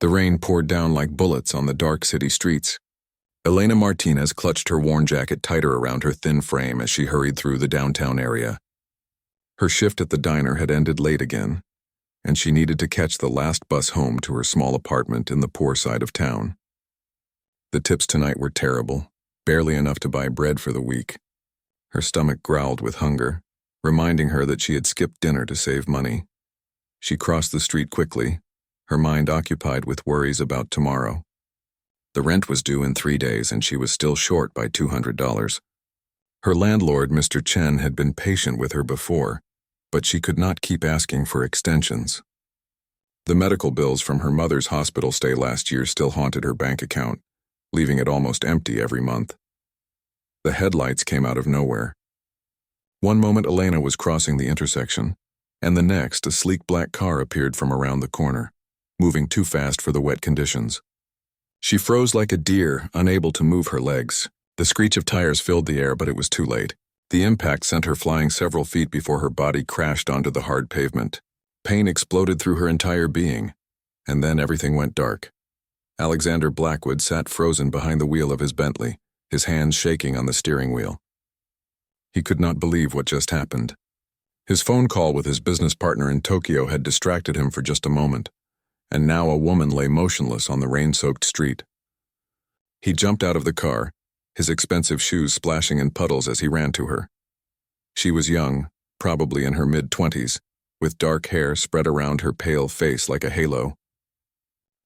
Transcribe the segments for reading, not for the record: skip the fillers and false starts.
The rain poured down like bullets on the dark city streets. Elena Martinez clutched her worn jacket tighter around her thin frame as she hurried through the downtown area. Her shift at the diner had ended late again, and she needed to catch the last bus home to her small apartment in the poor side of town. The tips tonight were terrible, barely enough to buy bread for the week. Her stomach growled with hunger, reminding her that she had skipped dinner to save money. She crossed the street quickly, her mind occupied with worries about tomorrow. The rent was due in 3 days and she was still short by $200. Her landlord, Mr. Chen, had been patient with her before, but she could not keep asking for extensions. The medical bills from her mother's hospital stay last year still haunted her bank account, leaving it almost empty every month. The headlights came out of nowhere. One moment Elena was crossing the intersection, and the next a sleek black car appeared from around the corner, moving too fast for the wet conditions. She froze like a deer, unable to move her legs. The screech of tires filled the air, but it was too late. The impact sent her flying several feet before her body crashed onto the hard pavement. Pain exploded through her entire being, and then everything went dark. Alexander Blackwood sat frozen behind the wheel of his Bentley, his hands shaking on the steering wheel. He could not believe what just happened. His phone call with his business partner in Tokyo had distracted him for just a moment, and now a woman lay motionless on the rain-soaked street. He jumped out of the car, his expensive shoes splashing in puddles as he ran to her. She was young, probably in her mid-20s, with dark hair spread around her pale face like a halo.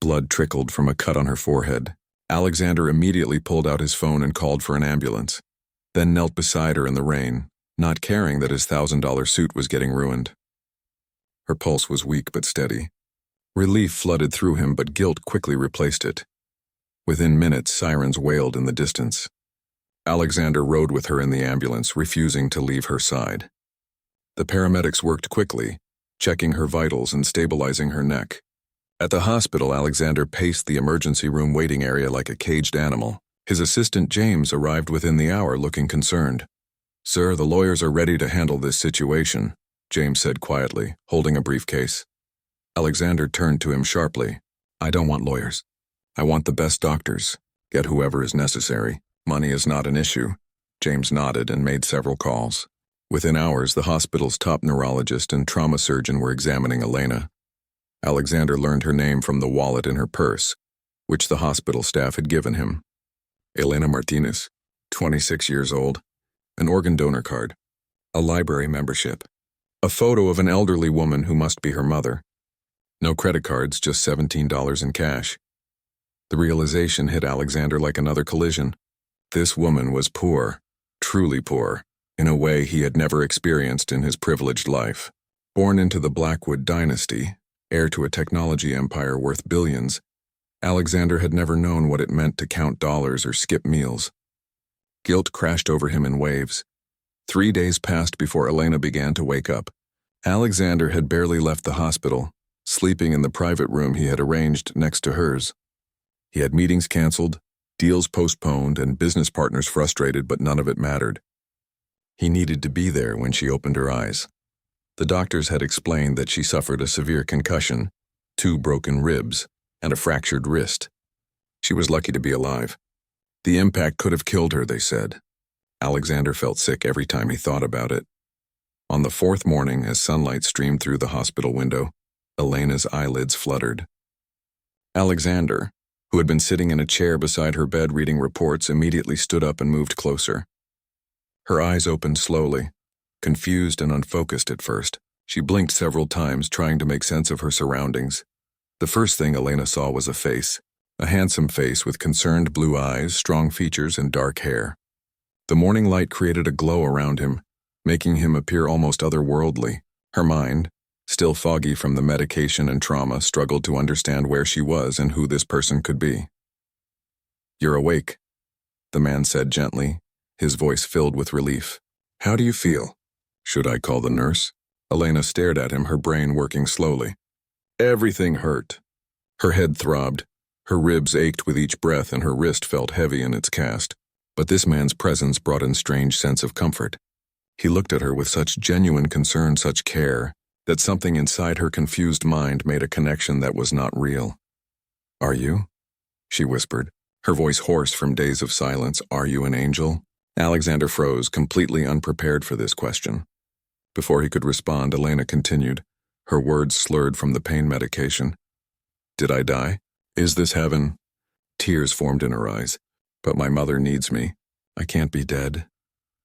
Blood trickled from a cut on her forehead. Alexander immediately pulled out his phone and called for an ambulance, then knelt beside her in the rain, not caring that his $1,000 suit was getting ruined. Her pulse was weak but steady. Relief flooded through him, but guilt quickly replaced it. Within minutes, sirens wailed in the distance. Alexander rode with her in the ambulance, refusing to leave her side. The paramedics worked quickly, checking her vitals and stabilizing her neck. At the hospital, Alexander paced the emergency room waiting area like a caged animal. His assistant James arrived within the hour looking concerned. "Sir, the lawyers are ready to handle this situation," James said quietly, holding a briefcase. Alexander turned to him sharply. "I don't want lawyers. I want the best doctors. Get whoever is necessary. Money is not an issue." James nodded and made several calls. Within hours, the hospital's top neurologist and trauma surgeon were examining Elena. Alexander learned her name from the wallet in her purse, which the hospital staff had given him. Elena Martinez, 26 years old, an organ donor card, a library membership, a photo of an elderly woman who must be her mother. No credit cards, just $17 in cash. The realization hit Alexander like another collision. This woman was poor, truly poor, in a way he had never experienced in his privileged life. Born into the Blackwood dynasty, heir to a technology empire worth billions, Alexander had never known what it meant to count dollars or skip meals. Guilt crashed over him in waves. 3 days passed before Elena began to wake up. Alexander had barely left the hospital, sleeping in the private room he had arranged next to hers. He had meetings canceled, deals postponed, and business partners frustrated, but none of it mattered. He needed to be there when she opened her eyes. The doctors had explained that she suffered a severe concussion, 2 broken ribs, and a fractured wrist. She was lucky to be alive. The impact could have killed her, they said. Alexander felt sick every time he thought about it. On the 4th morning, as sunlight streamed through the hospital window, Elena's eyelids fluttered. Alexander, who had been sitting in a chair beside her bed reading reports, immediately stood up and moved closer. Her eyes opened slowly, confused and unfocused at first. She blinked several times, trying to make sense of her surroundings. The first thing Elena saw was a face, a handsome face with concerned blue eyes, strong features, and dark hair. The morning light created a glow around him, making him appear almost otherworldly. Her mind, still foggy from the medication and trauma, struggled to understand where she was and who this person could be. "You're awake," the man said gently, his voice filled with relief. "How do you feel?" "Should I call the nurse?" Elena stared at him, her brain working slowly. Everything hurt. Her head throbbed, her ribs ached with each breath, and her wrist felt heavy in its cast. But this man's presence brought a strange sense of comfort. He looked at her with such genuine concern, such care, that something inside her confused mind made a connection that was not real. Are you? She whispered, her voice hoarse from days of silence. Are you an angel? Alexander froze, completely unprepared for this question. Before he could respond, Elena continued, her words slurred from the pain medication. Did I die? Is this heaven? Tears formed in her eyes. But my mother needs me. I can't be dead.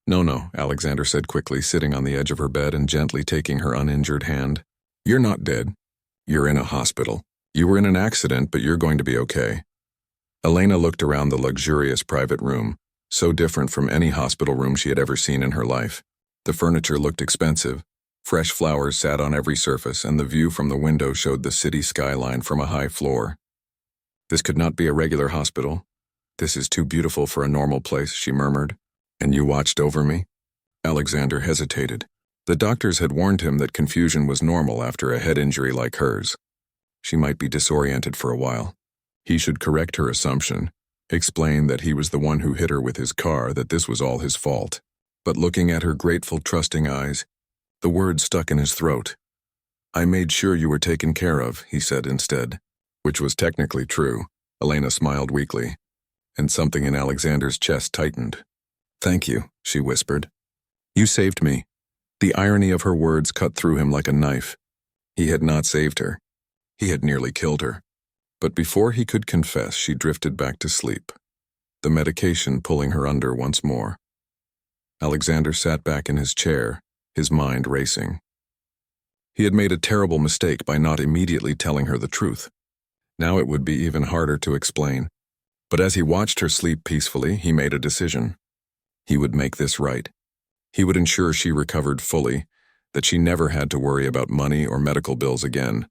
No, Alexander said quickly, sitting on the edge of her bed and gently taking her uninjured hand. You're not dead. You're in a hospital. You were in an accident, but you're going to be okay. Elena looked around the luxurious private room, so different from any hospital room she had ever seen in her life. The furniture looked expensive. Fresh flowers sat on every surface, and the view from the window showed the city skyline from a high floor. This could not be a regular hospital. This is too beautiful for a normal place, she murmured. And you watched over me? Alexander hesitated. The doctors had warned him that confusion was normal after a head injury like hers. She might be disoriented for a while. He should correct her assumption, explain that he was the one who hit her with his car, that this was all his fault. But looking at her grateful, trusting eyes, the words stuck in his throat. I made sure you were taken care of, he said instead, which was technically true. Elena smiled weakly, and something in Alexander's chest tightened. Thank you, she whispered. You saved me. The irony of her words cut through him like a knife. He had not saved her. He had nearly killed her. But before he could confess, she drifted back to sleep, the medication pulling her under once more. Alexander sat back in his chair, his mind racing. He had made a terrible mistake by not immediately telling her the truth. Now it would be even harder to explain. But as he watched her sleep peacefully, he made a decision. He would make this right. He would ensure she recovered fully, that she never had to worry about money or medical bills again.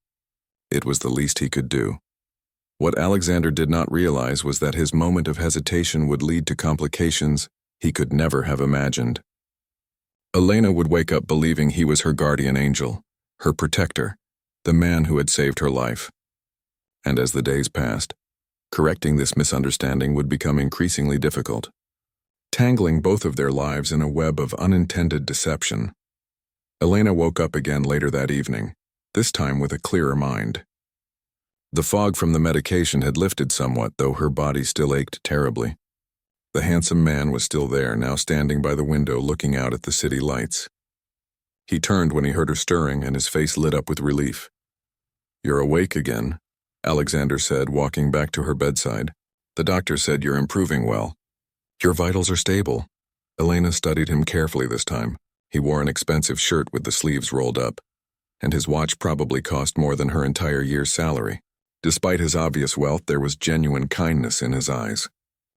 It was the least he could do. What Alexander did not realize was that his moment of hesitation would lead to complications he could never have imagined. Elena would wake up believing he was her guardian angel, her protector, the man who had saved her life. And as the days passed, correcting this misunderstanding would become increasingly difficult, tangling both of their lives in a web of unintended deception. Elena woke up again later that evening, this time with a clearer mind. The fog from the medication had lifted somewhat, though her body still ached terribly. The handsome man was still there, now standing by the window looking out at the city lights. He turned when he heard her stirring, and his face lit up with relief. You're awake again, Alexander said, walking back to her bedside. The doctor said you're improving well. Your vitals are stable. Elena studied him carefully this time. He wore an expensive shirt with the sleeves rolled up, and his watch probably cost more than her entire year's salary. Despite his obvious wealth, there was genuine kindness in his eyes.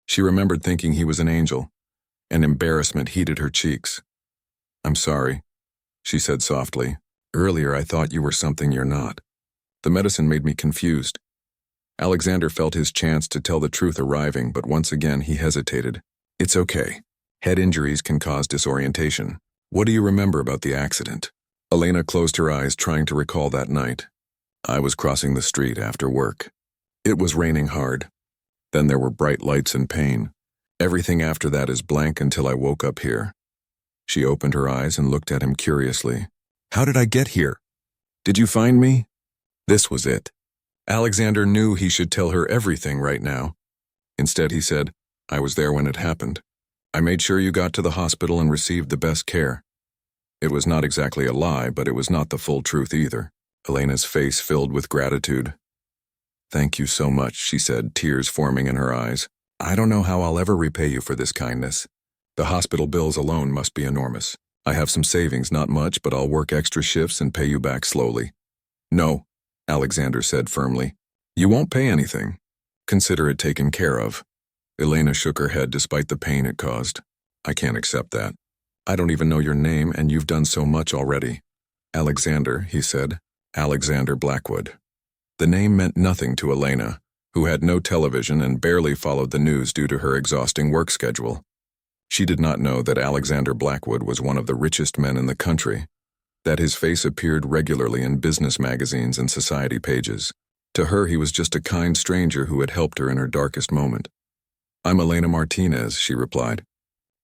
She remembered thinking he was an angel, and embarrassment heated her cheeks. I'm sorry, she said softly. Earlier I thought you were something you're not. The medicine made me confused. Alexander felt his chance to tell the truth arriving, but once again he hesitated. It's okay. Head injuries can cause disorientation. What do you remember about the accident? Elena closed her eyes, trying to recall that night. I was crossing the street after work. It was raining hard. Then there were bright lights and pain. Everything after that is blank until I woke up here. She opened her eyes and looked at him curiously. How did I get here? Did you find me? This was it. Alexander knew he should tell her everything right now. Instead, he said, I was there when it happened. I made sure you got to the hospital and received the best care. It was not exactly a lie, but it was not the full truth either. Elena's face filled with gratitude. Thank you so much, she said, tears forming in her eyes. I don't know how I'll ever repay you for this kindness. The hospital bills alone must be enormous. I have some savings, not much, but I'll work extra shifts and pay you back slowly. No, Alexander said firmly. You won't pay anything. Consider it taken care of. Elena shook her head despite the pain it caused. I can't accept that. I don't even know your name, and you've done so much already. Alexander, he said. Alexander Blackwood. The name meant nothing to Elena, who had no television and barely followed the news due to her exhausting work schedule. She did not know that Alexander Blackwood was one of the richest men in the country, that his face appeared regularly in business magazines and society pages. To her, he was just a kind stranger who had helped her in her darkest moment. I'm Elena Martinez, she replied.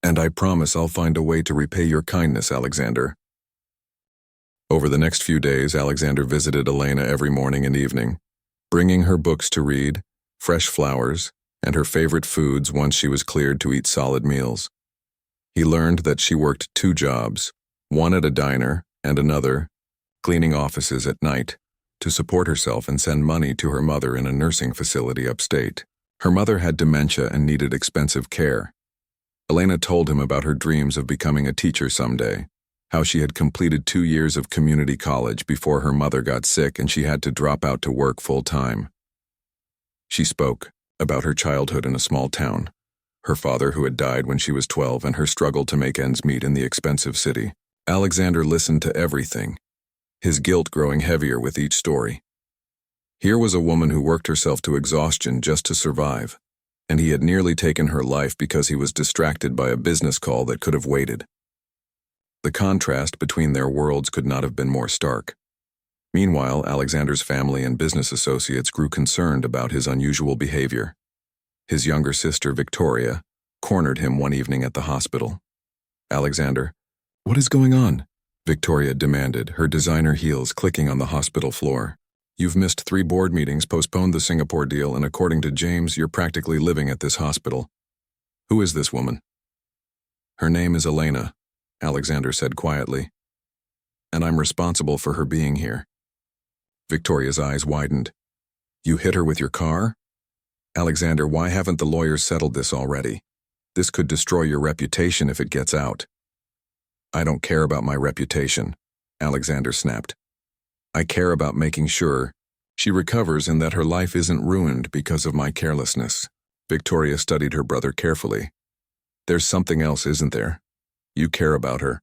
And I promise I'll find a way to repay your kindness, Alexander. Over the next few days, Alexander visited Elena every morning and evening, bringing her books to read, fresh flowers, and her favorite foods once she was cleared to eat solid meals. He learned that she worked 2 jobs, one at a diner and another, cleaning offices at night, to support herself and send money to her mother in a nursing facility upstate. Her mother had dementia and needed expensive care. Elena told him about her dreams of becoming a teacher someday, how she had completed 2 years of community college before her mother got sick and she had to drop out to work full-time. She spoke about her childhood in a small town, her father who had died when she was 12 and her struggle to make ends meet in the expensive city. Alexander listened to everything, his guilt growing heavier with each story. Here was a woman who worked herself to exhaustion just to survive, and he had nearly taken her life because he was distracted by a business call that could have waited. The contrast between their worlds could not have been more stark. Meanwhile, Alexander's family and business associates grew concerned about his unusual behavior. His younger sister, Victoria, cornered him one evening at the hospital. "Alexander, what is going on?" Victoria demanded, her designer heels clicking on the hospital floor. "You've missed 3 board meetings, postponed the Singapore deal, and according to James, you're practically living at this hospital. Who is this woman?" "Her name is Elena," Alexander said quietly, "and I'm responsible for her being here." Victoria's eyes widened. "You hit her with your car?" "Alexander, why haven't the lawyers settled this already? This could destroy your reputation if it gets out." "I don't care about my reputation," Alexander snapped. "I care about making sure she recovers and that her life isn't ruined because of my carelessness." Victoria studied her brother carefully. "There's something else, isn't there? You care about her."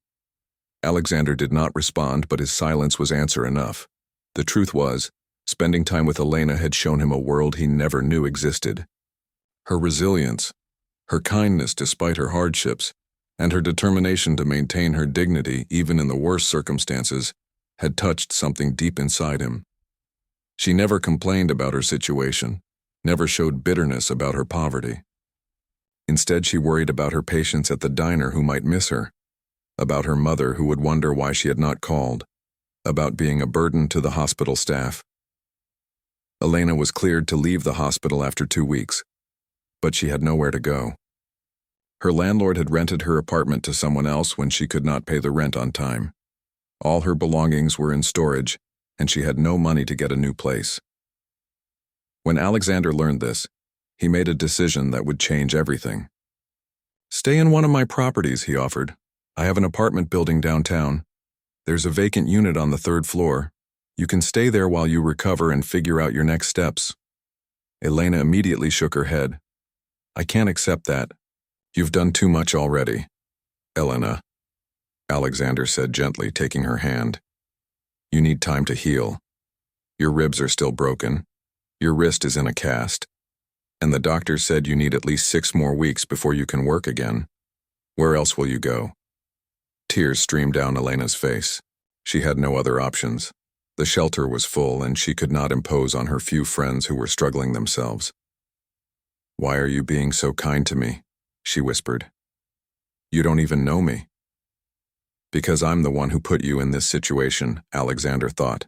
Alexander did not respond, but his silence was answer enough. The truth was, spending time with Elena had shown him a world he never knew existed. Her resilience, her kindness despite her hardships, and her determination to maintain her dignity even in the worst circumstances had touched something deep inside him. She never complained about her situation, never showed bitterness about her poverty. Instead, she worried about her patients at the diner who might miss her, about her mother who would wonder why she had not called, about being a burden to the hospital staff. Elena was cleared to leave the hospital after 2 weeks, but she had nowhere to go. Her landlord had rented her apartment to someone else when she could not pay the rent on time. All her belongings were in storage, and she had no money to get a new place. When Alexander learned this, he made a decision that would change everything. "Stay in one of my properties," he offered. "I have an apartment building downtown. There's a vacant unit on the 3rd floor. You can stay there while you recover and figure out your next steps." Elena immediately shook her head. "I can't accept that. You've done too much already." "Elena," Alexander said gently, taking her hand. "You need time to heal. Your ribs are still broken. Your wrist is in a cast. And the doctor said you need at least 6 more weeks before you can work again. Where else will you go?" Tears streamed down Elena's face. She had no other options. The shelter was full, and she could not impose on her few friends who were struggling themselves. "Why are you being so kind to me?" she whispered. "You don't even know me." "Because I'm the one who put you in this situation," Alexander thought,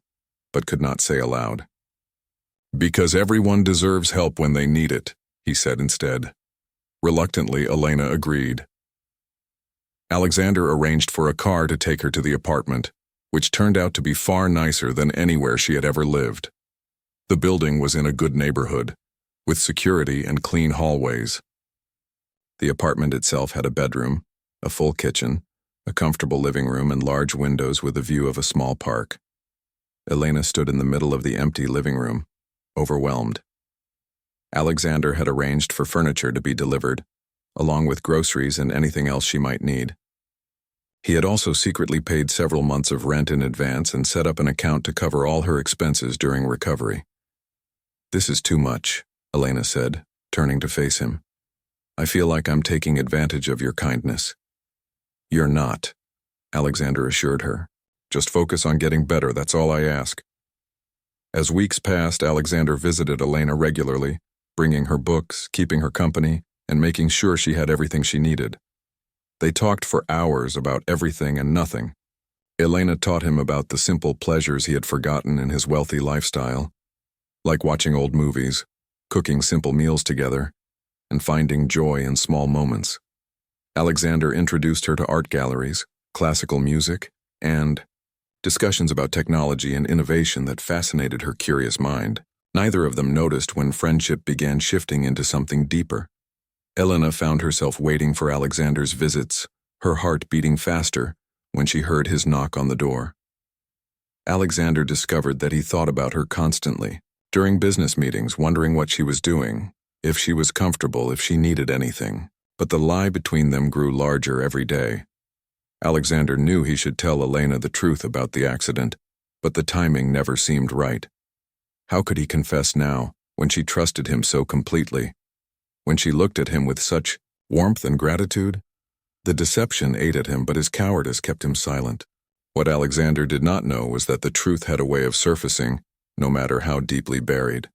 but could not say aloud. "Because everyone deserves help when they need it," he said instead. Reluctantly, Elena agreed. Alexander arranged for a car to take her to the apartment, which turned out to be far nicer than anywhere she had ever lived. The building was in a good neighborhood, with security and clean hallways. The apartment itself had a bedroom, a full kitchen, a comfortable living room, and large windows with a view of a small park. Elena stood in the middle of the empty living room, overwhelmed. Alexander had arranged for furniture to be delivered, along with groceries and anything else she might need. He had also secretly paid several months of rent in advance and set up an account to cover all her expenses during recovery. "This is too much," Elena said, turning to face him. "I feel like I'm taking advantage of your kindness." "You're not," Alexander assured her. "Just focus on getting better, that's all I ask." As weeks passed, Alexander visited Elena regularly, bringing her books, keeping her company, and making sure she had everything she needed. They talked for hours about everything and nothing. Elena taught him about the simple pleasures he had forgotten in his wealthy lifestyle, like watching old movies, cooking simple meals together, and finding joy in small moments. Alexander introduced her to art galleries, classical music, and discussions about technology and innovation that fascinated her curious mind. Neither of them noticed when friendship began shifting into something deeper. Elena found herself waiting for Alexander's visits, her heart beating faster when she heard his knock on the door. Alexander discovered that he thought about her constantly, during business meetings, wondering what she was doing, if she was comfortable, if she needed anything. But the lie between them grew larger every day. Alexander knew he should tell Elena the truth about the accident, but the timing never seemed right. How could he confess now, when she trusted him so completely? When she looked at him with such warmth and gratitude? The deception ate at him, but his cowardice kept him silent. What Alexander did not know was that the truth had a way of surfacing, no matter how deeply buried.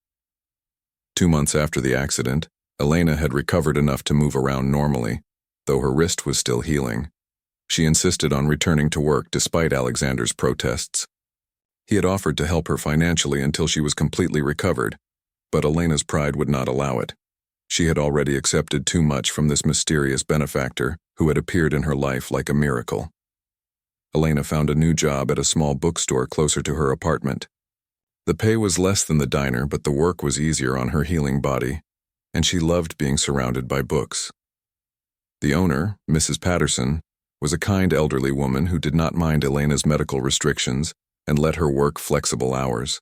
2 months after the accident, Elena had recovered enough to move around normally, though her wrist was still healing. She insisted on returning to work despite Alexander's protests. He had offered to help her financially until she was completely recovered, but Elena's pride would not allow it. She had already accepted too much from this mysterious benefactor who had appeared in her life like a miracle. Elena found a new job at a small bookstore closer to her apartment. The pay was less than the diner, but the work was easier on her healing body, and she loved being surrounded by books. The owner, Mrs. Patterson, was a kind elderly woman who did not mind Elena's medical restrictions and let her work flexible hours.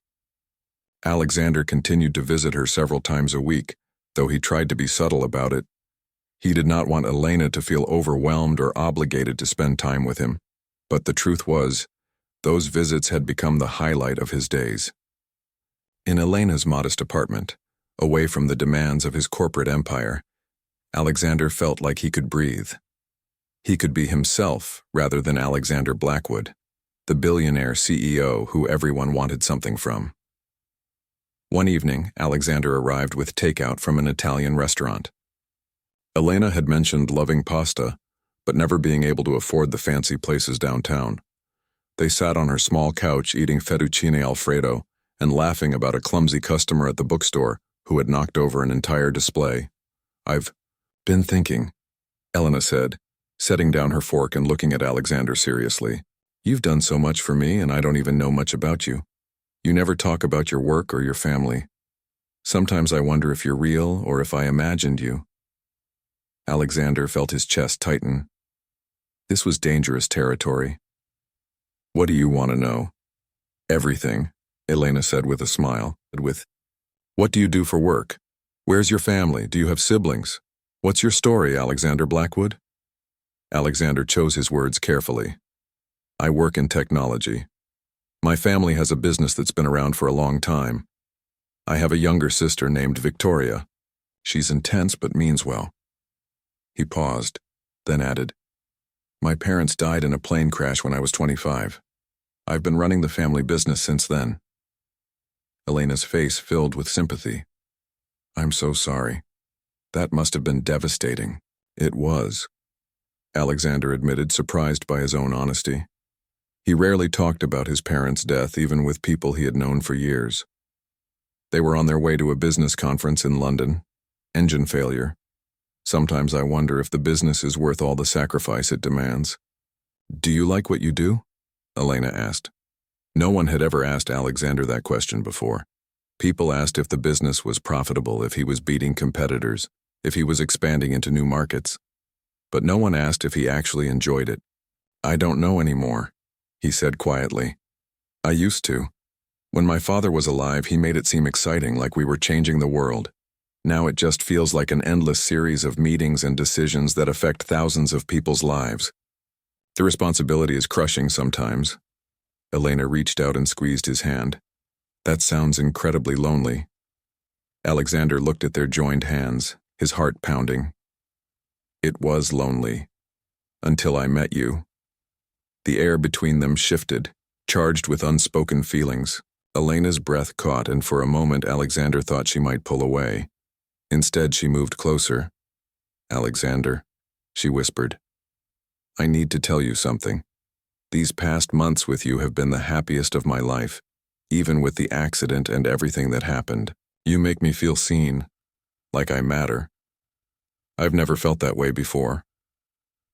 Alexander continued to visit her several times a week, though he tried to be subtle about it. He did not want Elena to feel overwhelmed or obligated to spend time with him, but the truth was, those visits had become the highlight of his days. In Elena's modest apartment, away from the demands of his corporate empire, Alexander felt like he could breathe. He could be himself rather than Alexander Blackwood, the billionaire CEO who everyone wanted something from. One evening, Alexander arrived with takeout from an Italian restaurant. Elena had mentioned loving pasta, but never being able to afford the fancy places downtown. They sat on her small couch eating fettuccine alfredo and laughing about a clumsy customer at the bookstore who had knocked over an entire display. "I've been thinking," Elena said, setting down her fork and looking at Alexander seriously. "You've done so much for me, and I don't even know much about you. You never talk about your work or your family. Sometimes I wonder if you're real or if I imagined you." Alexander felt his chest tighten. This was dangerous territory. "What do you want to know?" "Everything," Elena said with a smile. "What do you do for work? Where's your family? Do you have siblings? What's your story, Alexander Blackwood?" Alexander chose his words carefully. "I work in technology. My family has a business that's been around for a long time. I have a younger sister named Victoria. She's intense but means well." He paused, then added, "My parents died in a plane crash when I was 25. I've been running the family business since then." Elena's face filled with sympathy. "I'm so sorry. That must have been devastating." "It was," Alexander admitted, surprised by his own honesty. He rarely talked about his parents' death, even with people he had known for years. They were on their way to a business conference in London. Engine failure. "Sometimes I wonder if the business is worth all the sacrifice it demands." "Do you like what you do?" Elena asked. No one had ever asked Alexander that question before. People asked if the business was profitable, if he was beating competitors, if he was expanding into new markets. But no one asked if he actually enjoyed it. "I don't know anymore," he said quietly. "I used to. When my father was alive, he made it seem exciting, like we were changing the world. Now it just feels like an endless series of meetings and decisions that affect thousands of people's lives. The responsibility is crushing sometimes." Elena reached out and squeezed his hand. "That sounds incredibly lonely." Alexander looked at their joined hands, his heart pounding. "It was lonely. Until I met you." The air between them shifted, charged with unspoken feelings. Elena's breath caught, and for a moment Alexander thought she might pull away. Instead, she moved closer. "Alexander," she whispered, "I need to tell you something. These past months with you have been the happiest of my life, even with the accident and everything that happened. You make me feel seen, like I matter. I've never felt that way before.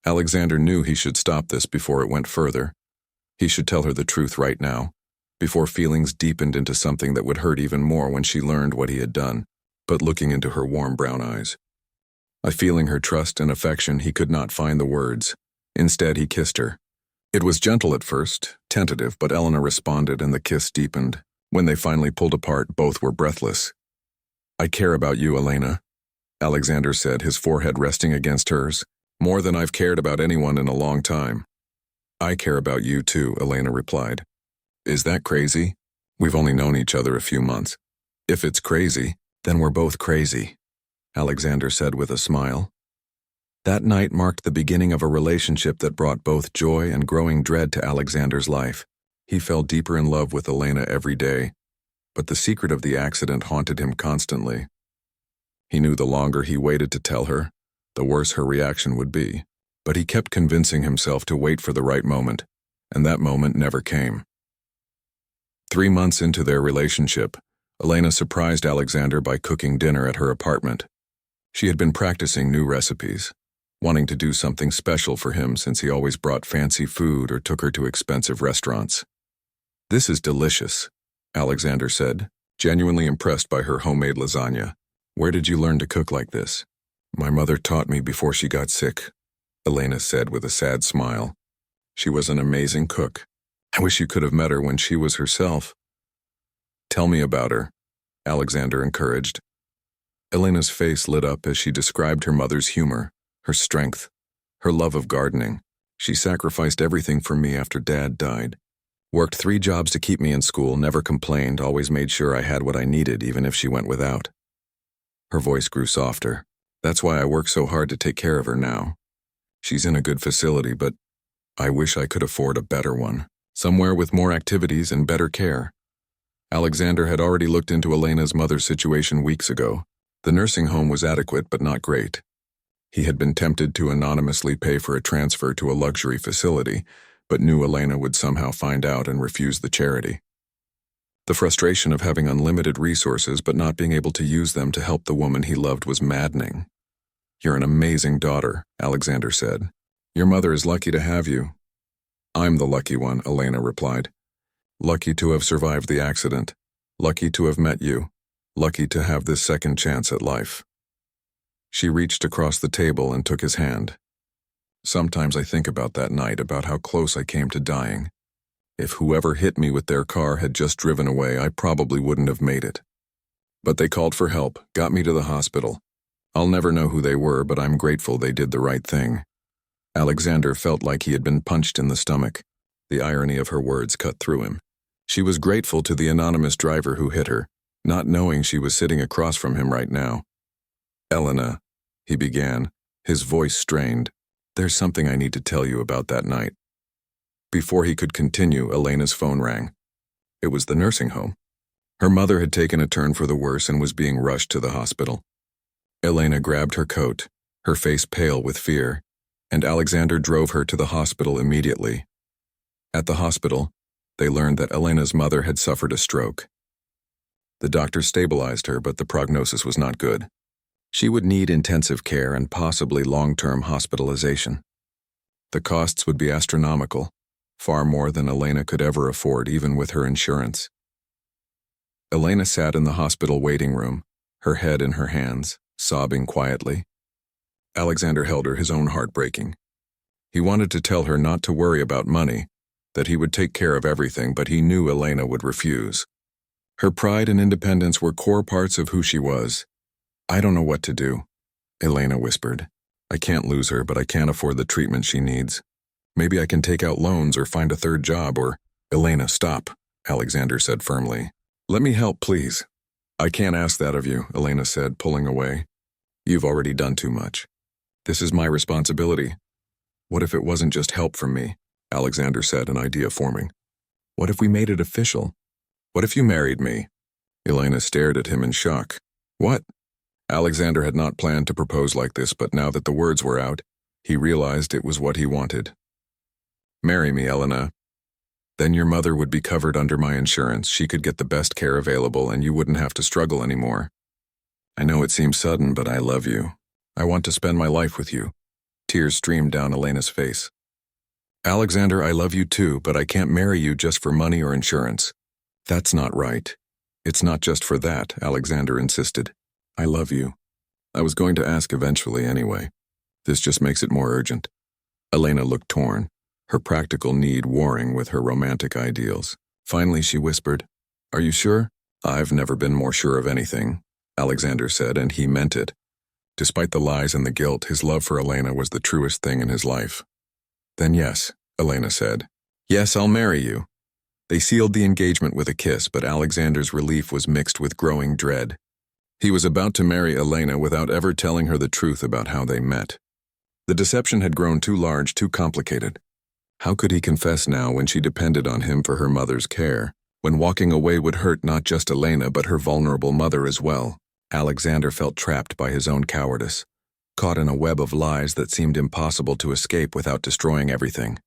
Alexander knew he should stop this before it went further. He should tell her the truth right now, before feelings deepened into something that would hurt even more when she learned what he had done. But looking into her warm brown eyes, feeling her trust and affection, he could not find the words. Instead, he kissed her. It was gentle at first, tentative, but Elena responded and the kiss deepened. When they finally pulled apart, both were breathless. I care about you, Elena, Alexander said, his forehead resting against hers, more than I've cared about anyone in a long time. I care about you too, Elena replied. Is that crazy? We've only known each other a few months. If it's crazy, then we're both crazy, Alexander said with a smile. That night marked the beginning of a relationship that brought both joy and growing dread to Alexander's life. He fell deeper in love with Elena every day, but the secret of the accident haunted him constantly. He knew the longer he waited to tell her, the worse her reaction would be, but he kept convincing himself to wait for the right moment, and that moment never came. 3 months into their relationship, Elena surprised Alexander by cooking dinner at her apartment. She had been practicing new recipes, wanting to do something special for him since he always brought fancy food or took her to expensive restaurants. This is delicious, Alexander said, genuinely impressed by her homemade lasagna. Where did you learn to cook like this? My mother taught me before she got sick, Elena said with a sad smile. She was an amazing cook. I wish you could have met her when she was herself. Tell me about her, Alexander encouraged. Elena's face lit up as she described her mother's humor, her strength, her love of gardening. She sacrificed everything for me after Dad died. Worked 3 jobs to keep me in school, never complained, always made sure I had what I needed even if she went without. Her voice grew softer. That's why I work so hard to take care of her now. She's in a good facility, but I wish I could afford a better one, somewhere with more activities and better care. Alexander had already looked into Elena's mother's situation weeks ago. The nursing home was adequate but not great. He had been tempted to anonymously pay for a transfer to a luxury facility, but knew Elena would somehow find out and refuse the charity. The frustration of having unlimited resources but not being able to use them to help the woman he loved was maddening. You're an amazing daughter, Alexander said. Your mother is lucky to have you. I'm the lucky one, Elena replied. Lucky to have survived the accident. Lucky to have met you. Lucky to have this second chance at life. She reached across the table and took his hand. Sometimes I think about that night, about how close I came to dying. If whoever hit me with their car had just driven away, I probably wouldn't have made it. But they called for help, got me to the hospital. I'll never know who they were, but I'm grateful they did the right thing. Alexander felt like he had been punched in the stomach. The irony of her words cut through him. She was grateful to the anonymous driver who hit her, not knowing she was sitting across from him right now. Elena, he began, his voice strained. There's something I need to tell you about that night. Before he could continue, Elena's phone rang. It was the nursing home. Her mother had taken a turn for the worse and was being rushed to the hospital. Elena grabbed her coat, her face pale with fear, and Alexander drove her to the hospital immediately. At the hospital, they learned that Elena's mother had suffered a stroke. The doctor stabilized her, but the prognosis was not good. She would need intensive care and possibly long-term hospitalization. The costs would be astronomical, far more than Elena could ever afford, even with her insurance. Elena sat in the hospital waiting room, her head in her hands, sobbing quietly. Alexander held her, his own heart breaking. He wanted to tell her not to worry about money, that he would take care of everything, but he knew Elena would refuse. Her pride and independence were core parts of who she was. I don't know what to do, Elena whispered. I can't lose her, but I can't afford the treatment she needs. Maybe I can take out loans or find a third job or... Elena, stop, Alexander said firmly. Let me help, please. I can't ask that of you, Elena said, pulling away. You've already done too much. This is my responsibility. What if it wasn't just help from me? Alexander said, an idea forming. What if we made it official? What if you married me? Elena stared at him in shock. What? Alexander had not planned to propose like this, but now that the words were out, he realized it was what he wanted. Marry me, Elena. Then your mother would be covered under my insurance, she could get the best care available, and you wouldn't have to struggle anymore. I know it seems sudden, but I love you. I want to spend my life with you. Tears streamed down Elena's face. Alexander, I love you too, but I can't marry you just for money or insurance. That's not right. It's not just for that, Alexander insisted. I love you. I was going to ask eventually anyway. This just makes it more urgent. Elena looked torn, her practical need warring with her romantic ideals. Finally, she whispered, Are you sure? I've never been more sure of anything, Alexander said, and he meant it. Despite the lies and the guilt, his love for Elena was the truest thing in his life. Then yes, Elena said. Yes, I'll marry you. They sealed the engagement with a kiss, but Alexander's relief was mixed with growing dread. He was about to marry Elena without ever telling her the truth about how they met. The deception had grown too large, too complicated. How could he confess now when she depended on him for her mother's care, when walking away would hurt not just Elena but her vulnerable mother as well? Alexander felt trapped by his own cowardice, caught in a web of lies that seemed impossible to escape without destroying everything.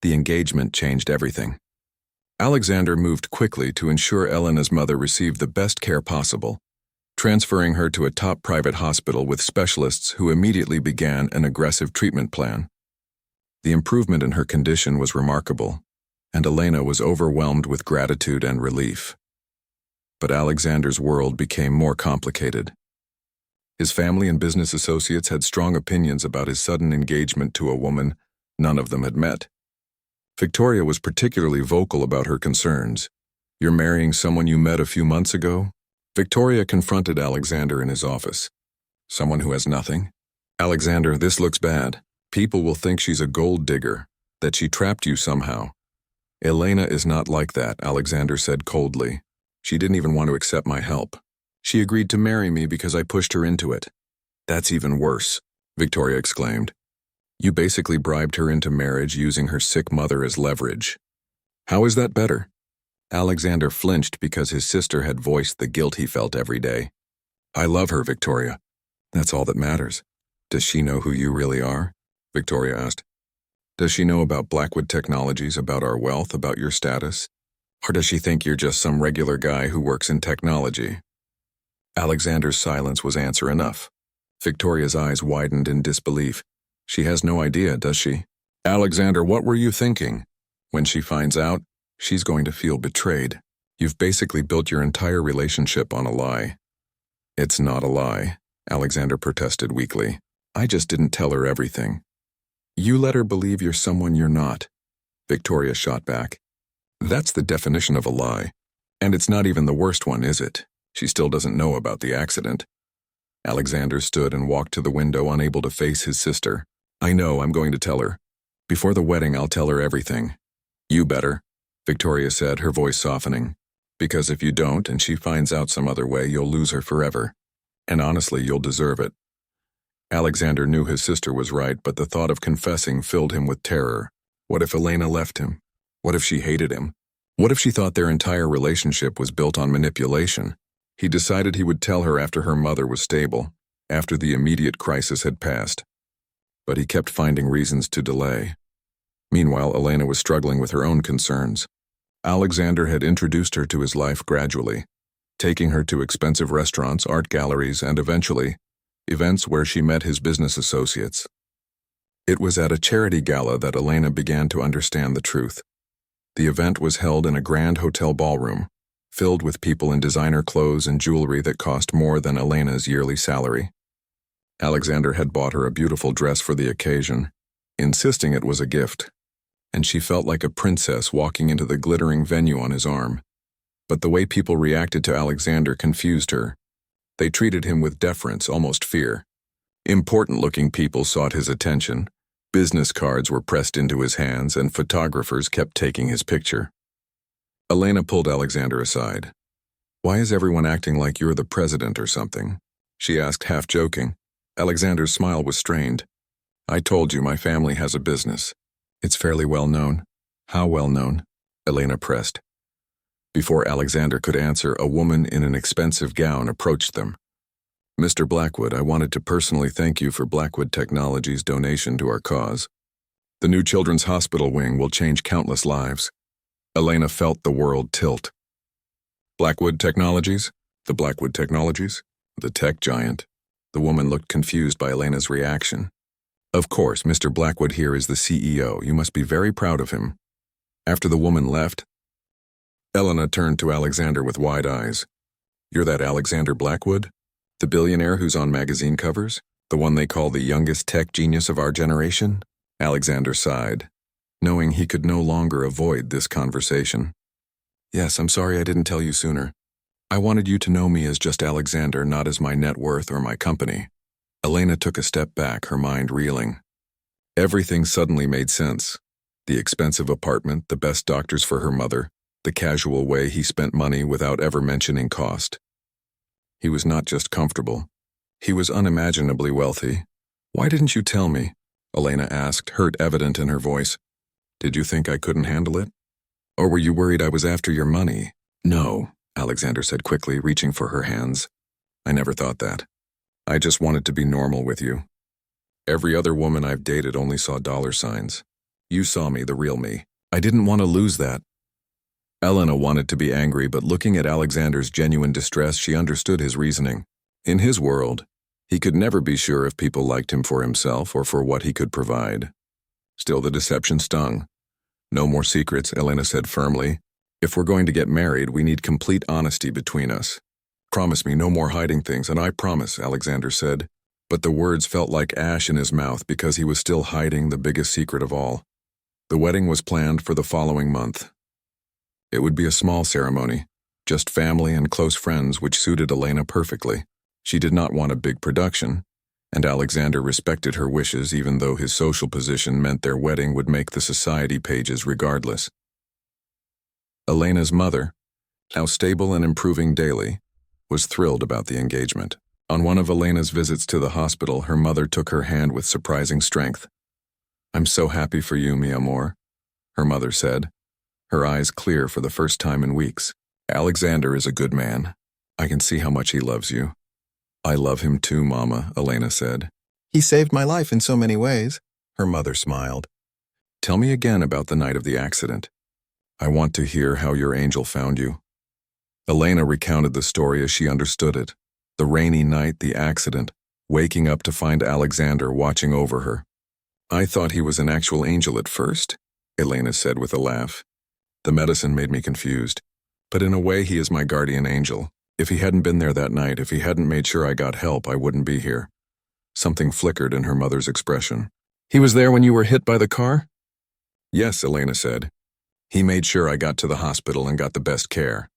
The engagement changed everything. Alexander moved quickly to ensure Elena's mother received the best care possible, transferring her to a top private hospital with specialists who immediately began an aggressive treatment plan. The improvement in her condition was remarkable, and Elena was overwhelmed with gratitude and relief. But Alexander's world became more complicated. His family and business associates had strong opinions about his sudden engagement to a woman none of them had met. Victoria was particularly vocal about her concerns. You're marrying someone you met a few months ago? Victoria confronted Alexander in his office. Someone who has nothing? Alexander, this looks bad. People will think she's a gold digger, that she trapped you somehow. Elena is not like that, Alexander said coldly. She didn't even want to accept my help. She agreed to marry me because I pushed her into it. That's even worse, Victoria exclaimed. You basically bribed her into marriage using her sick mother as leverage. How is that better? Alexander flinched because his sister had voiced the guilt he felt every day. I love her, Victoria. That's all that matters. Does she know who you really are? Victoria asked. Does she know about Blackwood Technologies, about our wealth, about your status? Or does she think you're just some regular guy who works in technology? Alexander's silence was answer enough. Victoria's eyes widened in disbelief. She has no idea, does she? Alexander, what were you thinking? When she finds out, she's going to feel betrayed. You've basically built your entire relationship on a lie. It's not a lie, Alexander protested weakly. I just didn't tell her everything. You let her believe you're someone you're not, Victoria shot back. That's the definition of a lie. And it's not even the worst one, is it? She still doesn't know about the accident. Alexander stood and walked to the window, unable to face his sister. I know, I'm going to tell her. Before the wedding, I'll tell her everything. You better, Victoria said, her voice softening. Because if you don't and she finds out some other way, you'll lose her forever. And honestly, you'll deserve it. Alexander knew his sister was right, but the thought of confessing filled him with terror. What if Elena left him? What if she hated him? What if she thought their entire relationship was built on manipulation? He decided he would tell her after her mother was stable, after the immediate crisis had passed. But he kept finding reasons to delay. Meanwhile, Elena was struggling with her own concerns. Alexander had introduced her to his life gradually, taking her to expensive restaurants, art galleries, and eventually, events where she met his business associates. It was at a charity gala that Elena began to understand the truth. The event was held in a grand hotel ballroom, filled with people in designer clothes and jewelry that cost more than Elena's yearly salary. Alexander had bought her a beautiful dress for the occasion, insisting it was a gift, and she felt like a princess walking into the glittering venue on his arm. But the way people reacted to Alexander confused her. They treated him with deference, almost fear. Important-looking people sought his attention. Business cards were pressed into his hands, and photographers kept taking his picture. Elena pulled Alexander aside. Why is everyone acting like you're the president or something? She asked, half joking. Alexander's smile was strained. I told you my family has a business. It's fairly well known. How well known? Elena pressed. Before Alexander could answer, a woman in an expensive gown approached them. Mr. Blackwood, I wanted to personally thank you for Blackwood Technologies' donation to our cause. The new children's hospital wing will change countless lives. Elena felt the world tilt. Blackwood Technologies? The Blackwood Technologies? The tech giant. The woman looked confused by Elena's reaction. Of course, Mr. Blackwood here is the CEO. You must be very proud of him. After the woman left, Elena turned to Alexander with wide eyes. You're that Alexander Blackwood? The billionaire who's on magazine covers? The one they call the youngest tech genius of our generation? Alexander sighed, knowing he could no longer avoid this conversation. Yes, I'm sorry I didn't tell you sooner. I wanted you to know me as just Alexander, not as my net worth or my company. Elena took a step back, her mind reeling. Everything suddenly made sense. The expensive apartment, the best doctors for her mother, the casual way he spent money without ever mentioning cost. He was not just comfortable. He was unimaginably wealthy. Why didn't you tell me? Elena asked, hurt evident in her voice. Did you think I couldn't handle it? Or were you worried I was after your money? No, Alexander said quickly, reaching for her hands. I never thought that. I just wanted to be normal with you. Every other woman I've dated only saw dollar signs. You saw me, the real me. I didn't want to lose that. Elena wanted to be angry, but looking at Alexander's genuine distress, she understood his reasoning. In his world, he could never be sure if people liked him for himself or for what he could provide. Still, the deception stung. No more secrets, Elena said firmly. If we're going to get married, we need complete honesty between us. Promise me no more hiding things, and I promise, Alexander said. But the words felt like ash in his mouth because he was still hiding the biggest secret of all. The wedding was planned for the following month. It would be a small ceremony, just family and close friends, which suited Elena perfectly. She did not want a big production, and Alexander respected her wishes even though his social position meant their wedding would make the society pages regardless. Elena's mother, now stable and improving daily, was thrilled about the engagement. On one of Elena's visits to the hospital, her mother took her hand with surprising strength. I'm so happy for you, mi amor, her mother said, her eyes clear for the first time in weeks. Alexander is a good man. I can see how much he loves you. I love him too, Mama, Elena said. He saved my life in so many ways, her mother smiled. Tell me again about the night of the accident. I want to hear how your angel found you. Elena recounted the story as she understood it. The rainy night, the accident, waking up to find Alexander watching over her. I thought he was an actual angel at first, Elena said with a laugh. The medicine made me confused, but in a way he is my guardian angel. If he hadn't been there that night, if he hadn't made sure I got help, I wouldn't be here. Something flickered in her mother's expression. He was there when you were hit by the car? Yes, Elena said. He made sure I got to the hospital and got the best care.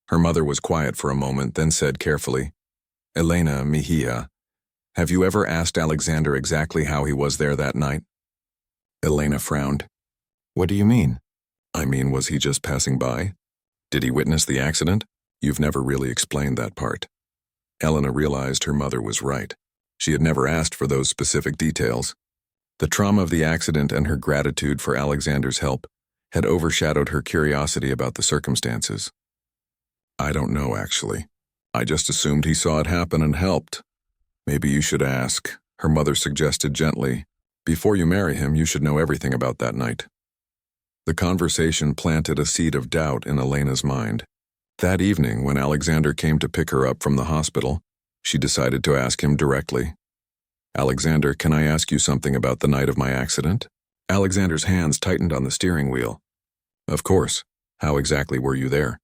Her mother was quiet for a moment, then said carefully, Elena, mija, have you ever asked Alexander exactly how he was there that night? Elena frowned. What do you mean? I mean, was he just passing by? Did he witness the accident? You've never really explained that part. Elena realized her mother was right. She had never asked for those specific details. The trauma of the accident and her gratitude for Alexander's help had overshadowed her curiosity about the circumstances. I don't know, actually. I just assumed he saw it happen and helped. Maybe you should ask, her mother suggested gently. Before you marry him, you should know everything about that night. The conversation planted a seed of doubt in Elena's mind. That evening, when Alexander came to pick her up from the hospital, she decided to ask him directly. Alexander, can I ask you something about the night of my accident? Alexander's hands tightened on the steering wheel. Of course. How exactly were you there?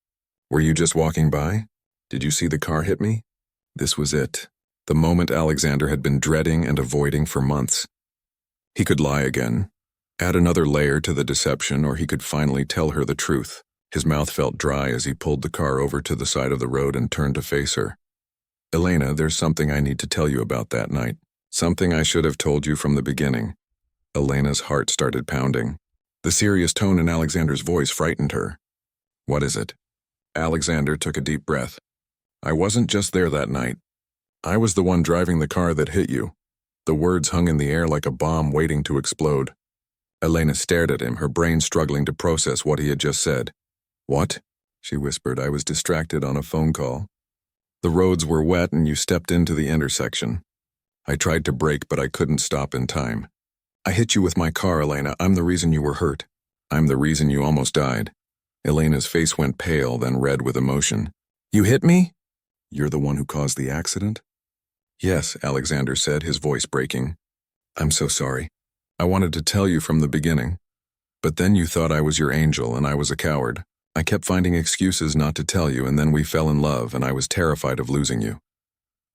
Were you just walking by? Did you see the car hit me? This was it. The moment Alexander had been dreading and avoiding for months. He could lie again, add another layer to the deception, or he could finally tell her the truth. His mouth felt dry as he pulled the car over to the side of the road and turned to face her. Elena, there's something I need to tell you about that night. Something I should have told you from the beginning. Elena's heart started pounding. The serious tone in Alexander's voice frightened her. What is it? Alexander took a deep breath. I wasn't just there that night. I was the one driving the car that hit you. The words hung in the air like a bomb waiting to explode. Elena stared at him, her brain struggling to process what he had just said. What? She whispered. I was distracted on a phone call. The roads were wet and you stepped into the intersection. I tried to brake, but I couldn't stop in time. I hit you with my car, Elena. I'm the reason you were hurt. I'm the reason you almost died. Elena's face went pale, then red with emotion. You hit me? You're the one who caused the accident? Yes, Alexander said, his voice breaking. I'm so sorry. I wanted to tell you from the beginning. But then you thought I was your angel and I was a coward. I kept finding excuses not to tell you, and then we fell in love and I was terrified of losing you.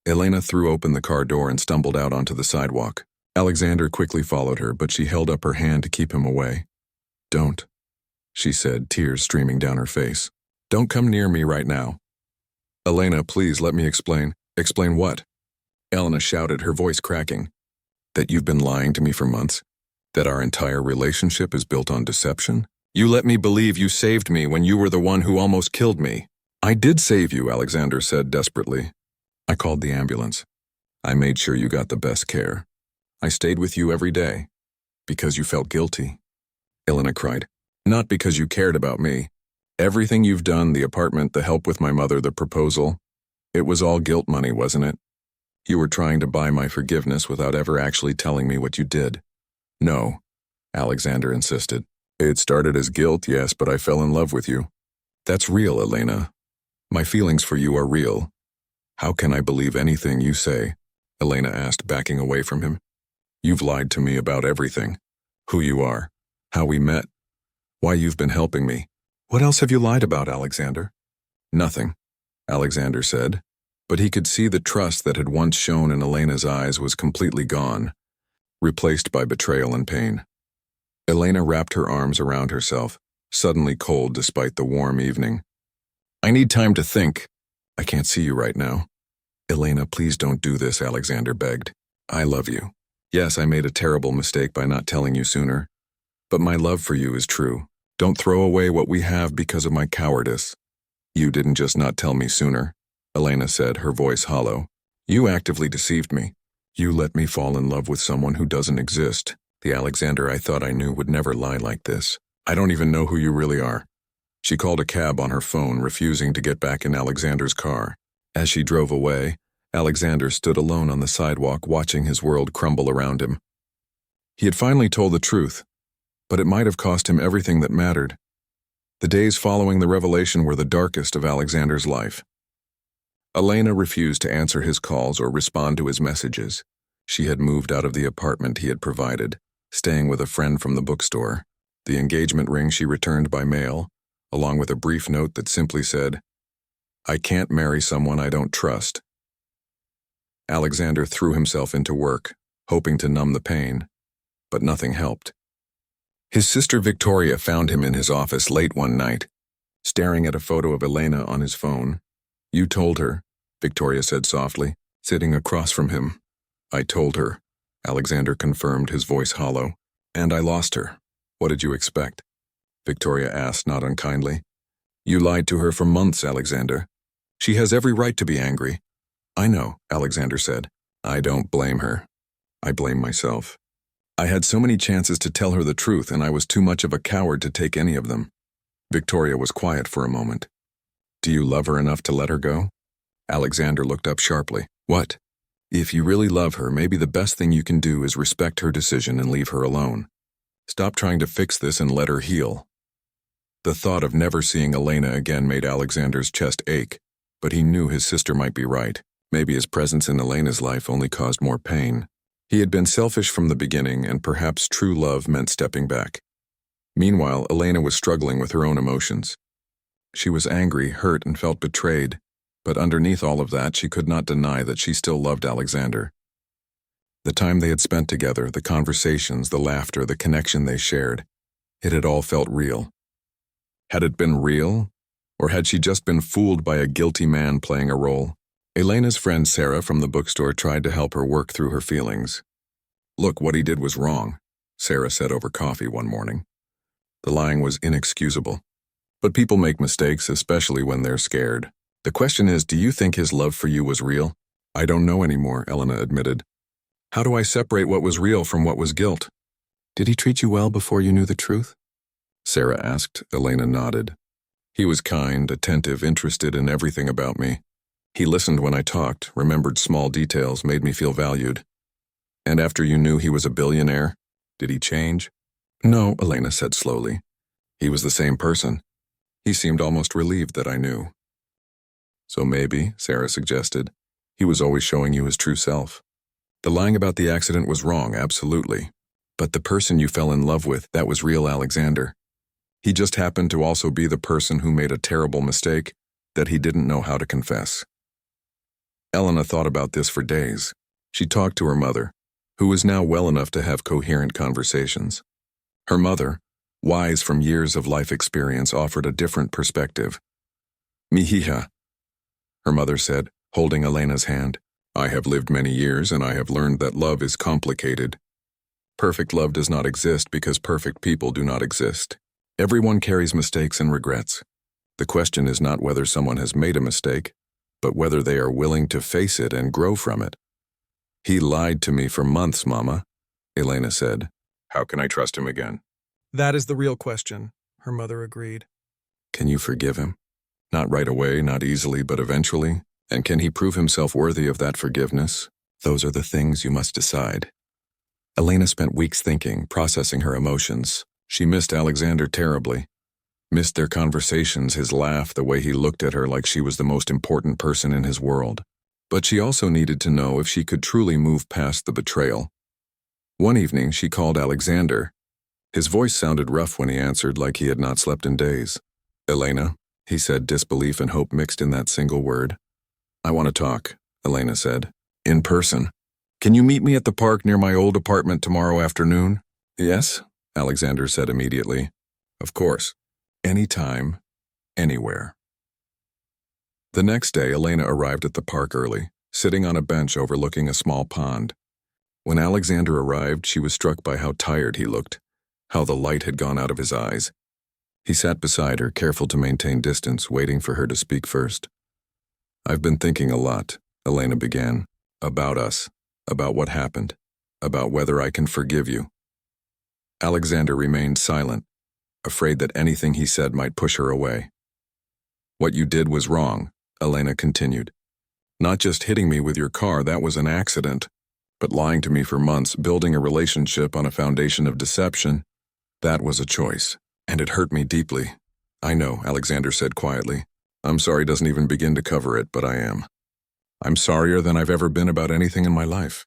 Elena threw open the car door and stumbled out onto the sidewalk. Alexander quickly followed her, but she held up her hand to keep him away. Don't, she said, tears streaming down her face. Don't come near me right now. Elena, please let me explain. Explain what? Elena shouted, her voice cracking. That you've been lying to me for months? That our entire relationship is built on deception? You let me believe you saved me when you were the one who almost killed me. I did save you, Alexander said desperately. I called the ambulance. I made sure you got the best care. I stayed with you every day. Because you felt guilty. Elena cried. Not because you cared about me. Everything you've done, the apartment, the help with my mother, the proposal, it was all guilt money, wasn't it? You were trying to buy my forgiveness without ever actually telling me what you did. No, Alexander insisted. It started as guilt, yes, but I fell in love with you. That's real, Elena. My feelings for you are real. How can I believe anything you say? Elena asked, backing away from him. You've lied to me about everything. Who you are, how we met, why you've been helping me. What else have you lied about, Alexander? Nothing, Alexander said, but he could see the trust that had once shone in Elena's eyes was completely gone, replaced by betrayal and pain. Elena wrapped her arms around herself, suddenly cold despite the warm evening. I need time to think. I can't see you right now. Elena, please don't do this, Alexander begged. I love you. Yes, I made a terrible mistake by not telling you sooner. But my love for you is true. Don't throw away what we have because of my cowardice. You didn't just not tell me sooner, Elena said, her voice hollow. You actively deceived me. You let me fall in love with someone who doesn't exist. The Alexander I thought I knew would never lie like this. I don't even know who you really are. She called a cab on her phone, refusing to get back in Alexander's car. As she drove away, Alexander stood alone on the sidewalk, watching his world crumble around him. He had finally told the truth, but it might have cost him everything that mattered. The days following the revelation were the darkest of Alexander's life. Elena refused to answer his calls or respond to his messages. She had moved out of the apartment he had provided, staying with a friend from the bookstore. The engagement ring she returned by mail, along with a brief note that simply said, I can't marry someone I don't trust. Alexander threw himself into work, hoping to numb the pain, but nothing helped. His sister Victoria found him in his office late one night, staring at a photo of Elena on his phone. You told her, Victoria said softly, sitting across from him. I told her, Alexander confirmed, his voice hollow. And I lost her. What did you expect? Victoria asked, not unkindly. You lied to her for months, Alexander. She has every right to be angry. I know, Alexander said. I don't blame her. I blame myself. I had so many chances to tell her the truth, and I was too much of a coward to take any of them. Victoria was quiet for a moment. Do you love her enough to let her go? Alexander looked up sharply. What? If you really love her, maybe the best thing you can do is respect her decision and leave her alone. Stop trying to fix this and let her heal. The thought of never seeing Elena again made Alexander's chest ache, but he knew his sister might be right. Maybe his presence in Elena's life only caused more pain. He had been selfish from the beginning, and perhaps true love meant stepping back. Meanwhile, Elena was struggling with her own emotions. She was angry, hurt, and felt betrayed, but underneath all of that, she could not deny that she still loved Alexander. The time they had spent together, the conversations, the laughter, the connection they shared, it had all felt real. Had it been real, or had she just been fooled by a guilty man playing a role? Elena's friend Sarah from the bookstore tried to help her work through her feelings. Look, what he did was wrong, Sarah said over coffee one morning. The lying was inexcusable. But people make mistakes, especially when they're scared. The question is, do you think his love for you was real? I don't know anymore, Elena admitted. How do I separate what was real from what was guilt? Did he treat you well before you knew the truth? Sarah asked. Elena nodded. He was kind, attentive, interested in everything about me. He listened when I talked, remembered small details, made me feel valued. And after you knew he was a billionaire, did he change? No, Elena said slowly. He was the same person. He seemed almost relieved that I knew. So maybe, Sarah suggested, he was always showing you his true self. The lying about the accident was wrong, absolutely. But the person you fell in love with, that was real Alexander. He just happened to also be the person who made a terrible mistake that he didn't know how to confess. Elena thought about this for days. She talked to her mother, who was now well enough to have coherent conversations. Her mother, wise from years of life experience, offered a different perspective. Mihija, her mother said, holding Elena's hand. I have lived many years and I have learned that love is complicated. Perfect love does not exist because perfect people do not exist. Everyone carries mistakes and regrets. The question is not whether someone has made a mistake, but whether they are willing to face it and grow from it. He lied to me for months, Mama, Elena said. How can I trust him again? That is the real question, her mother agreed. Can you forgive him? Not right away, not easily, but eventually? And can he prove himself worthy of that forgiveness? Those are the things you must decide. Elena spent weeks thinking, processing her emotions. She missed Alexander terribly. Missed their conversations, his laugh, the way he looked at her like she was the most important person in his world. But she also needed to know if she could truly move past the betrayal. One evening, she called Alexander. His voice sounded rough when he answered, like he had not slept in days. Elena, he said, disbelief and hope mixed in that single word. I want to talk, Elena said. In person. Can you meet me at the park near my old apartment tomorrow afternoon? Yes, Alexander said immediately. Of course. Anytime, anywhere. The next day, Elena arrived at the park early, sitting on a bench overlooking a small pond. When Alexander arrived, she was struck by how tired he looked, how the light had gone out of his eyes. He sat beside her, careful to maintain distance, waiting for her to speak first. I've been thinking a lot, Elena began, about us, about what happened, about whether I can forgive you. Alexander remained silent, afraid that anything he said might push her away. What you did was wrong, Elena continued. Not just hitting me with your car, that was an accident, but lying to me for months, building a relationship on a foundation of deception, that was a choice, and it hurt me deeply. I know, Alexander said quietly. I'm sorry doesn't even begin to cover it, but I am. I'm sorrier than I've ever been about anything in my life.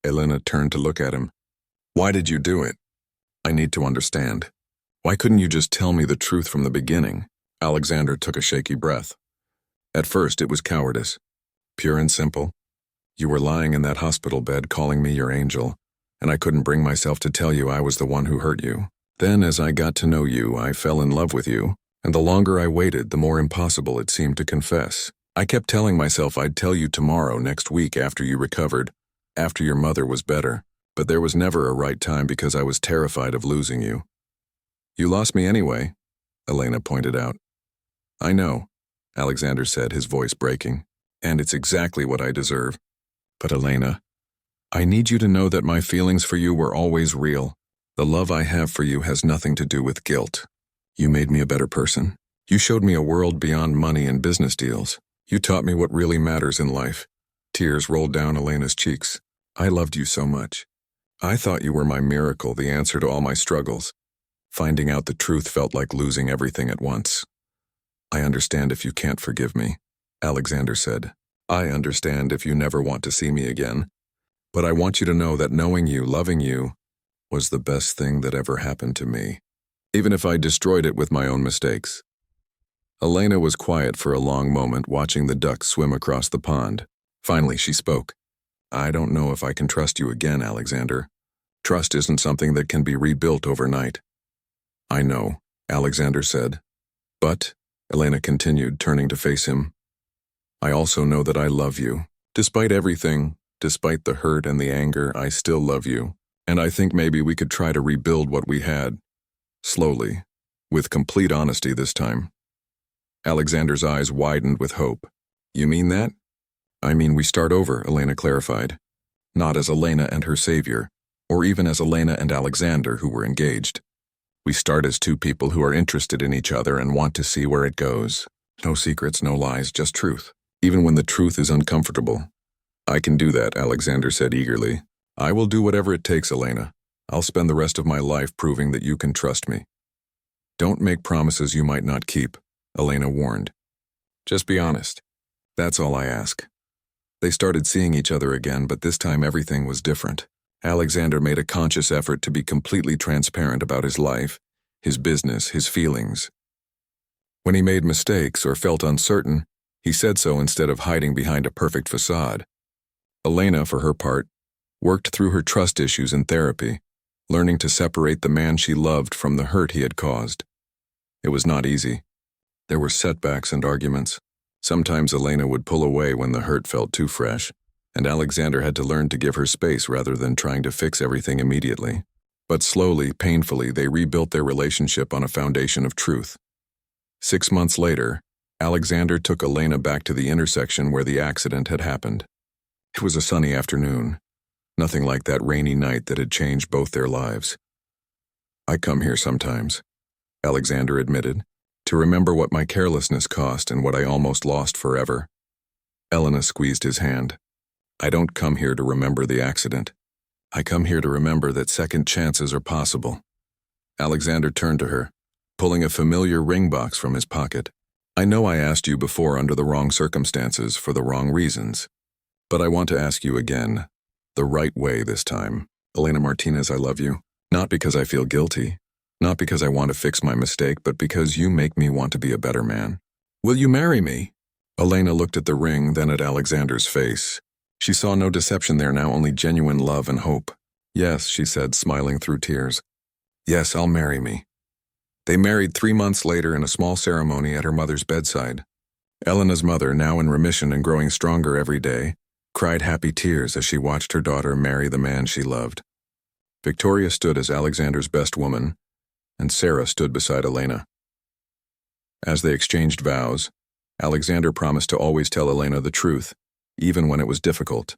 Elena turned to look at him. Why did you do it? I need to understand. Why couldn't you just tell me the truth from the beginning? Alexander took a shaky breath. At first, it was cowardice. Pure and simple. You were lying in that hospital bed calling me your angel, and I couldn't bring myself to tell you I was the one who hurt you. Then, as I got to know you, I fell in love with you, and the longer I waited, the more impossible it seemed to confess. I kept telling myself I'd tell you tomorrow, next week, after you recovered, after your mother was better, but there was never a right time because I was terrified of losing you. You lost me anyway, Elena pointed out. I know, Alexander said, his voice breaking, and it's exactly what I deserve. But Elena, I need you to know that my feelings for you were always real. The love I have for you has nothing to do with guilt. You made me a better person. You showed me a world beyond money and business deals. You taught me what really matters in life. Tears rolled down Elena's cheeks. I loved you so much. I thought you were my miracle, the answer to all my struggles. Finding out the truth felt like losing everything at once. I understand if you can't forgive me, Alexander said. I understand if you never want to see me again. But I want you to know that knowing you, loving you, was the best thing that ever happened to me, even if I destroyed it with my own mistakes. Elena was quiet for a long moment, watching the ducks swim across the pond. Finally, she spoke. I don't know if I can trust you again, Alexander. Trust isn't something that can be rebuilt overnight. I know, Alexander said. But, Elena continued, turning to face him, I also know that I love you. Despite everything, despite the hurt and the anger, I still love you. And I think maybe we could try to rebuild what we had. Slowly, with complete honesty this time. Alexander's eyes widened with hope. You mean that? I mean we start over, Elena clarified. Not as Elena and her savior, or even as Elena and Alexander who were engaged. We start as two people who are interested in each other and want to see where it goes. No secrets, no lies, just truth, even when the truth is uncomfortable. I can do that, Alexander said eagerly. I will do whatever it takes, Elena. I'll spend the rest of my life proving that you can trust me. Don't make promises you might not keep. Elena warned. Just be honest. That's all I ask. They started seeing each other again, but this time everything was different. Alexander made a conscious effort to be completely transparent about his life, his business, his feelings. When he made mistakes or felt uncertain, he said so instead of hiding behind a perfect facade. Elena, for her part, worked through her trust issues in therapy, learning to separate the man she loved from the hurt he had caused. It was not easy. There were setbacks and arguments. Sometimes Elena would pull away when the hurt felt too fresh, and Alexander had to learn to give her space rather than trying to fix everything immediately. But slowly, painfully, they rebuilt their relationship on a foundation of truth. 6 months later, Alexander took Elena back to the intersection where the accident had happened. It was a sunny afternoon, nothing like that rainy night that had changed both their lives. I come here sometimes, Alexander admitted, to remember what my carelessness cost and what I almost lost forever. Elena squeezed his hand. I don't come here to remember the accident. I come here to remember that second chances are possible. Alexander turned to her, pulling a familiar ring box from his pocket. I know I asked you before under the wrong circumstances for the wrong reasons, but I want to ask you again, the right way this time. Elena Martinez, I love you. Not because I feel guilty, not because I want to fix my mistake, but because you make me want to be a better man. Will you marry me? Elena looked at the ring, then at Alexander's face. She saw no deception there now, only genuine love and hope. Yes, she said, smiling through tears. Yes, I'll marry me. They married 3 months later in a small ceremony at her mother's bedside. Elena's mother, now in remission and growing stronger every day, cried happy tears as she watched her daughter marry the man she loved. Victoria stood as Alexander's best woman, and Sarah stood beside Elena. As they exchanged vows, Alexander promised to always tell Elena the truth, even when it was difficult.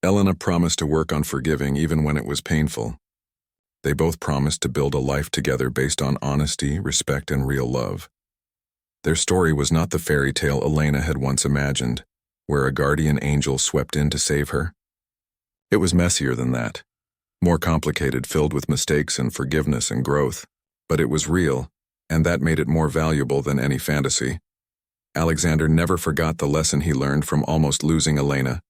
Elena promised to work on forgiving even when it was painful. They both promised to build a life together based on honesty, respect, and real love. Their story was not the fairy tale Elena had once imagined, where a guardian angel swept in to save her. It was messier than that, more complicated, filled with mistakes and forgiveness and growth. But it was real, and that made it more valuable than any fantasy. Alexander never forgot the lesson he learned from almost losing Elena.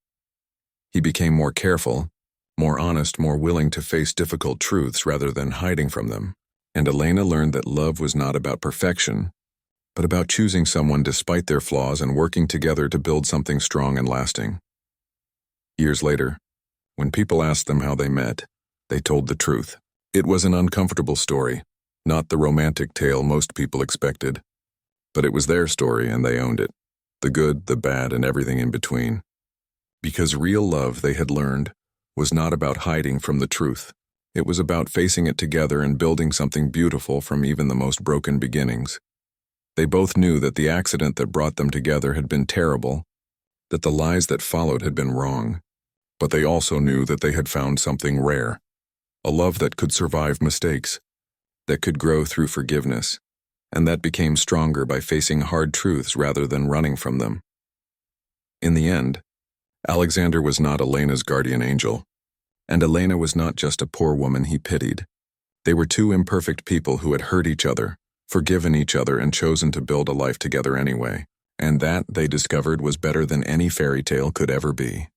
He became more careful, more honest, more willing to face difficult truths rather than hiding from them. And Elena learned that love was not about perfection, but about choosing someone despite their flaws and working together to build something strong and lasting. Years later, when people asked them how they met, they told the truth. It was an uncomfortable story, not the romantic tale most people expected. But it was their story and they owned it, the good, the bad, and everything in between. Because real love, they had learned, was not about hiding from the truth. It was about facing it together and building something beautiful from even the most broken beginnings. They both knew that the accident that brought them together had been terrible, that the lies that followed had been wrong, but they also knew that they had found something rare, a love that could survive mistakes, that could grow through forgiveness, and that became stronger by facing hard truths rather than running from them. In the end, Alexander was not Elena's guardian angel, and Elena was not just a poor woman he pitied. They were two imperfect people who had hurt each other, forgiven each other, and chosen to build a life together anyway. And that, they discovered, was better than any fairy tale could ever be.